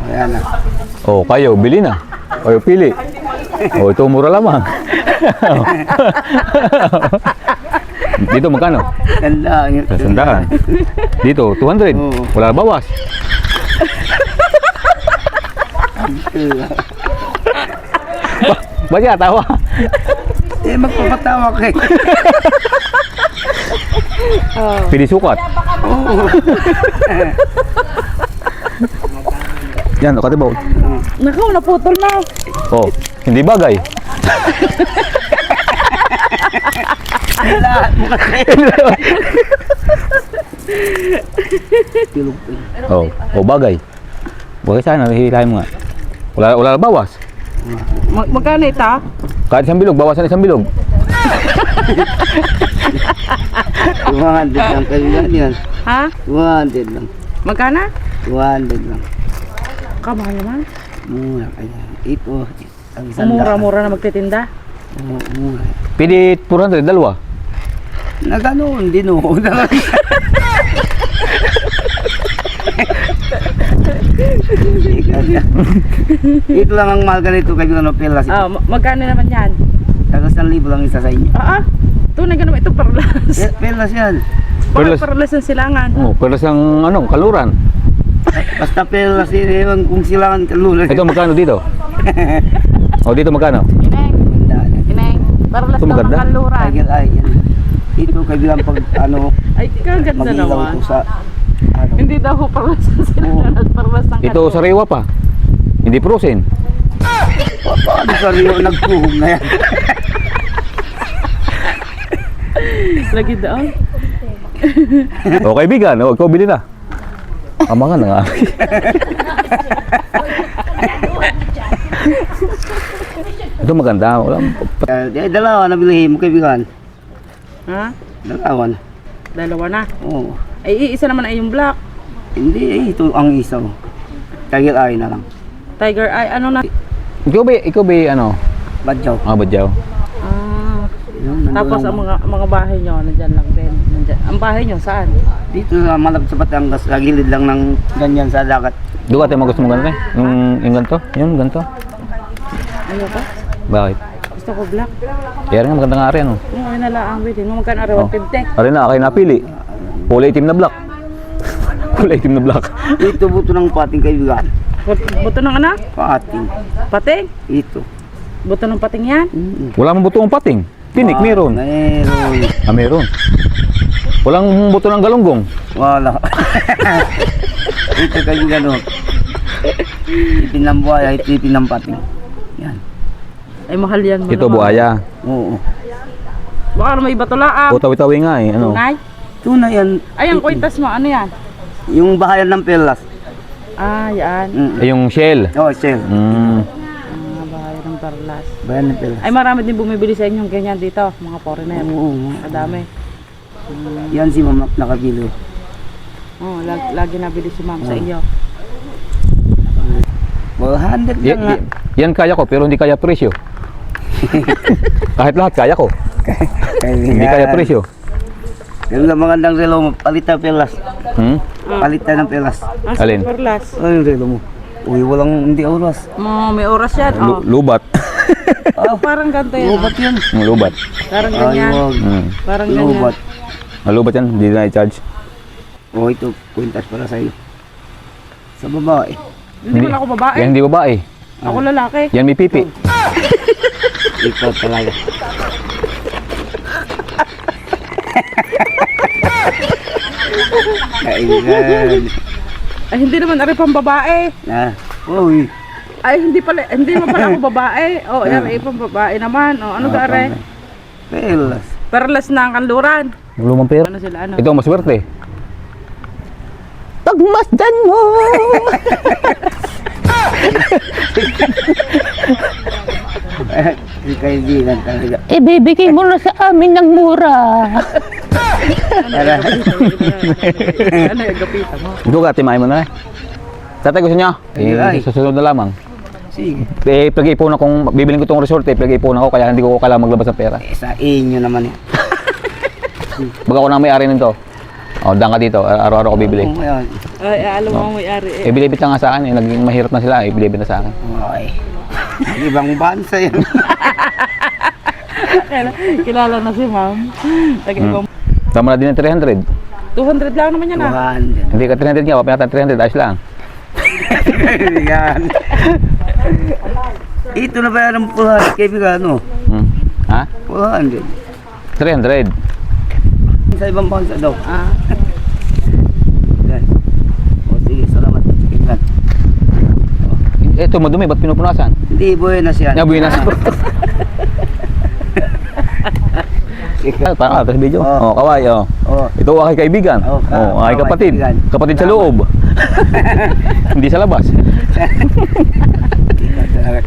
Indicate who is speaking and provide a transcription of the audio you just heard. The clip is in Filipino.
Speaker 1: Ayan na.
Speaker 2: Oh, kayo, bili na. Kayo pili. Oh, ito mura lamang. Dito magkano?
Speaker 1: Ganda.
Speaker 2: Sandaan. Dito, 200.
Speaker 1: Oo.
Speaker 2: Wala bawas. Ba't ka tawa?
Speaker 1: Magpapatawa kayo.
Speaker 2: Pili sukat. Yan, o katibaw.
Speaker 3: Nakaw, naputol na.
Speaker 2: Oh, hindi bagay.
Speaker 1: Lahat mo kasi.
Speaker 2: Oh, bagay. Bagay sana, hihilahin mo nga. Wala bawas.
Speaker 3: Magkano ito?
Speaker 2: Kahit isang bilog, bawasan isang bilog.
Speaker 1: 200 lang kayo yan.
Speaker 3: Ha?
Speaker 1: 200 lang.
Speaker 3: Magkano?
Speaker 1: 200 lang.
Speaker 3: Kamahal naman.
Speaker 1: Mura kaya. Ito. Ang isang
Speaker 3: Mura-mura na magtitinda.
Speaker 1: Mura.
Speaker 2: Pili 400, dalawa.
Speaker 1: Naganoon din o. Ito lang ang mahal ganito kayo ano pelas.
Speaker 3: Magkano naman yan?
Speaker 1: Tagas 1,000 lang isa sa inyo.
Speaker 3: Tunay ka naman ito perlas.
Speaker 1: Pelas yan.
Speaker 2: Perlas.
Speaker 3: Perlas ang silangan.
Speaker 2: Oh, perlas ang kaluran.
Speaker 1: Basta pelas yun kung silangan kalulan.
Speaker 2: Ito magkano dito? Oh, dito magkano?
Speaker 3: Ineng. Perlas
Speaker 2: Ito
Speaker 3: daw ng
Speaker 2: maganda.
Speaker 3: kaluran.
Speaker 1: Ay, yan. Ito kabilang pag
Speaker 3: Ay, kaganda
Speaker 1: magilaw
Speaker 3: naman.
Speaker 1: ito sa ano.
Speaker 3: Hindi daw ho perlas ang silangan at perlas ng
Speaker 2: Ito sariwa pa. Hindi frozen.
Speaker 1: Paano sa Rio nagpuhog na yan?
Speaker 3: Lagi daw.
Speaker 2: O kaibigan, ikaw bili na. Amangan na nga. Ito maganda.
Speaker 1: Dalawa na bilhin mo kaibigan.
Speaker 3: Ha?
Speaker 1: Dalawa na.
Speaker 3: Dalawa na.
Speaker 1: Oo.
Speaker 3: Ay, isa naman ay yung black.
Speaker 1: Hindi, ito ang isa. Tiger eye na lang.
Speaker 3: Tiger eye, ano na?
Speaker 2: Ikaw ba ano?
Speaker 1: Badyaw.
Speaker 2: Badyaw.
Speaker 1: Yun,
Speaker 3: Tapos ang mga bahay nyo, nandyan lang din. Nandyan. Ang bahay nyo, saan?
Speaker 1: dito sa malapit sa Batangas, sa gilid lang ng ganyan sa dagat.
Speaker 2: Doon ka tayo gusto mo ganito eh? Yung ganito? Yun, ganito.
Speaker 3: Ayoko.
Speaker 2: Bakit?
Speaker 3: Gusto ko black.
Speaker 2: Kaya rin nga maganda nga rin ano.
Speaker 3: Ay nala ang bilhin. Magkano araw? 150.
Speaker 2: Ari na, kayo napili. Kulay itim na black. Kulay itim na black.
Speaker 1: Ito buto ng pating kaibigan.
Speaker 3: Buto ng anak?
Speaker 1: Pating.
Speaker 3: Pating?
Speaker 1: Ito.
Speaker 3: Buto ng pating yan?
Speaker 2: Wala mong buto ng pating. Tinik, meron.
Speaker 1: Meron.
Speaker 2: Meron. Walang buto ng galunggong.
Speaker 1: Wala. Ito kaibigan o. Ipin ng buhaya, ito ipin ng pating. Yan.
Speaker 3: Ay mahal yan.
Speaker 2: Ito buhaya.
Speaker 1: Oo.
Speaker 3: Baka na may batulaang.
Speaker 2: O tawi-tawi nga eh. Ano?
Speaker 3: Tunay?
Speaker 1: Ito na yan.
Speaker 3: Ay, ang kwintas mo, ano yan?
Speaker 1: Yung bahayan ng pelas.
Speaker 3: Yan.
Speaker 2: Ay, yung shell.
Speaker 1: Oh, shell.
Speaker 3: Bahay ng perlas.
Speaker 1: Bahayan ng pelas.
Speaker 3: Ay, marami din bumibili sa inyong ganyan dito, mga foreigner.
Speaker 1: Oo.
Speaker 3: Kadami.
Speaker 1: Yan si mama nakabilo.
Speaker 3: Lagi nabili si ma'am sa iyo.
Speaker 1: 100 lang nga.
Speaker 2: Yan kaya ko pero hindi kaya presyo. Kahit lahat kaya ko. Hindi kaya presyo.
Speaker 1: Yung magandang relo mo, palitan pelas. Palitan ng pelas.
Speaker 2: Alin?
Speaker 3: Perlas.
Speaker 1: Ano yung relo mo? Uy, walang hindi oras.
Speaker 3: May oras yan.
Speaker 2: Lubat.
Speaker 3: Parang ganito yan.
Speaker 1: Lubat yun.
Speaker 2: Lubat.
Speaker 3: Parang ganyan.
Speaker 1: Ayun.
Speaker 3: Parang ganyan.
Speaker 1: Lubat.
Speaker 2: Lubat yan, hindi na i-charge.
Speaker 1: Oh, ito, kwintas para sa'yo. Sa babae.
Speaker 3: Hindi man ako babae.
Speaker 2: Yan hindi babae.
Speaker 3: Ako lalaki.
Speaker 2: Yan may pipi.
Speaker 1: Ikaw talaga. Kailan.
Speaker 3: Ay, hindi naman ari pang babae.
Speaker 1: Uy.
Speaker 3: Ay, hindi naman pala ako babae. Yan ay pang babae naman. Ano ka are?
Speaker 1: Pelas.
Speaker 3: Perlas na ang kanluran.
Speaker 2: Lumang pera.
Speaker 3: Ano sila, ano?
Speaker 2: Ito ang maswerte.
Speaker 3: Pagmasdan mo!
Speaker 1: Kaibigan talaga.
Speaker 3: Ibibigay mo na sa amin ng mura. Ano yung gapitan mo?
Speaker 2: Ito ka, timahin mo na eh. Tatay, gusto niya?
Speaker 1: Ay.
Speaker 2: Susunod na lamang.
Speaker 1: Sige.
Speaker 2: Pag-iipon akong, bibiling ko itong resort pag-iipon ako kaya hindi ko kailangan maglabas ng pera.
Speaker 1: Sa inyo naman eh.
Speaker 2: Baga ako na may-ari nito. O, daan ka dito. Araw-araw ko bibili.
Speaker 1: Oo, ayan.
Speaker 3: Ay, alam mo may-ari eh.
Speaker 2: Ibilibit lang nga sa akin. Naging mahirap na sila. Ibilibit na sa akin.
Speaker 1: Okay. Ibang bansa yan.
Speaker 3: Kilala na si ma'am. Nag-ibang
Speaker 2: Tama na din ng 300.
Speaker 3: 200 lang naman yan ah.
Speaker 1: Tuhan.
Speaker 2: Hindi ka 300 nga. Wapin natin 300. Ayos lang.
Speaker 1: Kaibigan. Ito na ba yan ang pulahan, kaibigan, ano?
Speaker 2: Ha?
Speaker 1: Pulahan din.
Speaker 2: 300.
Speaker 1: Sa ibang bansa daw.
Speaker 3: Ah.
Speaker 1: Yan. O sige, salamat. Kaibigan.
Speaker 2: Ito, madumi. Ba't pinupunasan?
Speaker 1: Hindi, buenas yan.
Speaker 2: Nabuhin na. Parang sa video.
Speaker 1: Oo.
Speaker 2: Kaway.
Speaker 1: Oo.
Speaker 2: Ito aking kaibigan.
Speaker 1: kaway,
Speaker 2: Aking kapatid.
Speaker 1: kaibigan.
Speaker 2: Kapatid sa loob. Hindi sa labas.
Speaker 1: Ikaw talaga,